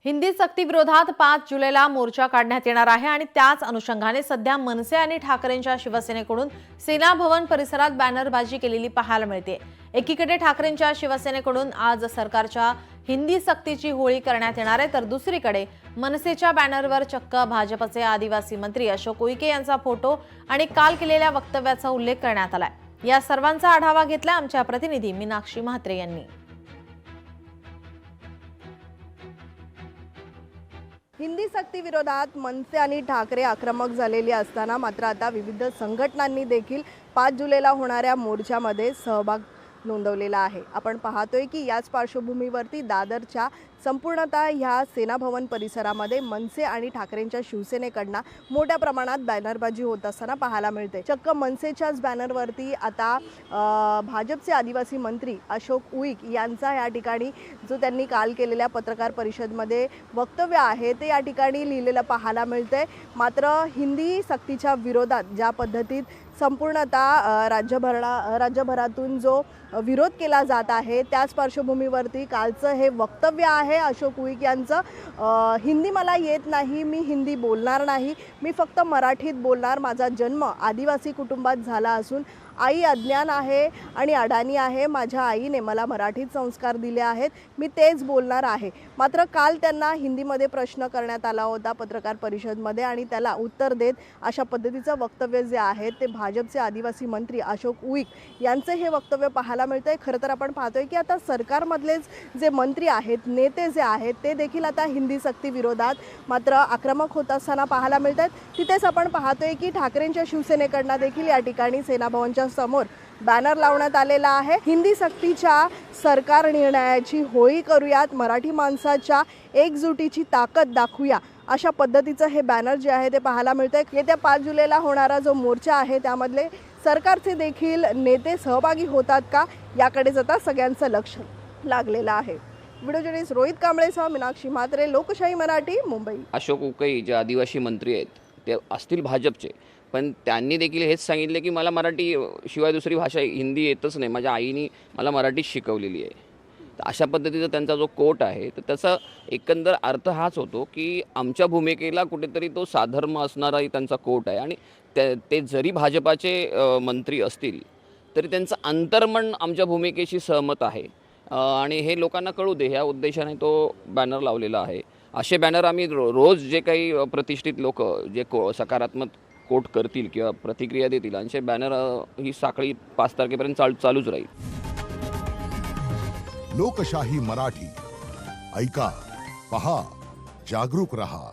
हिंदी सक्ती विरोधात 5 जुलैला मोर्चा काढण्यात येणार आहे आणि त्याच अनुषंगाने सध्या मनसे आणि ठाकरेंच्या शिवसेनेकडून सेना भवन परिसरात बॅनरबाजी केलेली पाहायला मिळते। एकीकडे ठाकरेंच्या शिवसेनेकडून आज सरकारच्या हिंदी सक्तीची होळी करण्यात येणार आहे, तर दुसरीकडे मनसेच्या बॅनरवर चक्क भाजपचे आदिवासी मंत्री अशोक उईके यांचा फोटो आणि काल केलेल्या वक्तव्याचा उल्लेख करण्यात आलाय। या सर्वांचा आढावा घेतला आमच्या प्रतिनिधी मीनाक्षी म्हात्रे यांनी। हिंदी सक्ती विरोधात मनसे आणि ठाकरे आक्रमक झालेली असताना मात्र आता विविध संघटनांनी देखील 5 जुलैला होणाऱ्या मोर्चामध्ये सहभाग नोंदवलेला आहे। आपण पाहतोय की याच पार्श्वभूमीवरती दादरच्या संपूर्णतः ह्या सेना भवन परिसरामध्ये मनसे आणि ठाकरेंच्या शिवसेनेकडनं मोठ्या प्रमाणात बॅनरबाजी होत असताना पाहायला मिळते। चक्क मनसेच्याच बॅनरवरती आता भाजपचे आदिवासी मंत्री अशोक उईक यांचा या ठिकाणी जो त्यांनी काल केलेल्या पत्रकार परिषदेमध्ये वक्तव्य आहे ते या ठिकाणी लिहिलेलं पाहायला मिळते। मात्र हिंदी सक्तीच्या विरोधात ज्या पद्धतीत संपूर्णतः राज्यभरातून जो विरोध केला जात आहे त्याच पार्श्वभूमीवरती कालचं हे वक्तव्य आहे अशोक उईक यांचं। हिंदी मला येत नाही, मी हिंदी बोलणार नाही, मी फक्त मराठीत बोलणार। माझा जन्म आदिवासी कुटुंबात झाला असून आई अज्ञान आहे आणि अडाणी आहे। माझ्या आईने मला मराठीत संस्कार दिले आहेत, मी तेच बोलणार आहे। मात्र काल त्यांना हिंदीमध्ये प्रश्न करण्यात आला होता पत्रकार परिषदेमध्ये आणि त्याला उत्तर देत अशा पद्धतीचं वक्तव्य जे आहे ते भाजपचे आदिवासी मंत्री अशोक उईक यांचे हे वक्तव्य पाहायला मिळतंय। खरं तर आपण पाहतोय की आता सरकारमधलेच जे मंत्री आहेत, नेते जे आहेत ते देखील आता हिंदी सक्ती विरोधात मात्र आक्रमक होत असताना पाहायला मिळतात। तिथेच आपण पाहतोय की ठाकरेंच्या शिवसेनेकडनं देखील या ठिकाणी सेना भवनच्या समोर बॅनर लावण्यात आलेला आहे। हिंदी सक्तीच्या सरकार निर्णयाची होळी करूयात, मराठी माणसाच्या एकजुटीची ताकद दाखवूया, अशा पद्धतीचं हे बॅनर जे आहे ते पाहायला मिळतंय। येत्या 5 जुलैला होणारा जो मोर्चा आहे त्यामधले सरकारचे देखील नेते सहभागी होतात का याकडेच आता सगळ्यांचं लक्ष लागलेलं आहे। व्हिडिओ जर्नलिस्ट रोहित कांबळेसह मीनाक्षी म्हात्रे, लोकशाही मराठी, मुंबई। अशोक उईके जे आदिवासी मंत्री आहेत ते असतील भाजपचे, पण त्यांनी देखील हेच सांगितले की मला मराठी शिवाय दुसरी भाषा हिंदी येतच नाही, माझ्या आईने मला मराठी शिकवलेली आहे। तर अशा पद्धतीचा त्यांचा जो कोट आहे तर त्याचा एकंदर अर्थ हाच होतो की आमच्या भूमिकेला कुठेतरी तो साधर्म असणाराही त्यांचा कोट आहे। आणि ते जरी भाजपाचे मंत्री असतील तरी त्यांचं अंतर्मन आमच्या भूमिकेशी सहमत आहे आणि हे लोकांना कळू दे ह्या उद्देशाने तो बॅनर लावलेला आहे। असे बॅनर आम्ही रोज जे काही प्रतिष्ठित लोक जे सकारात्मक कोट करतील किंवा प्रतिक्रिया देतील असे बॅनर ही साखळी 5 तारखेपर्यंत चालूच राहील। लोकशाही मराठी ऐका, पहा, जागरूक रहा।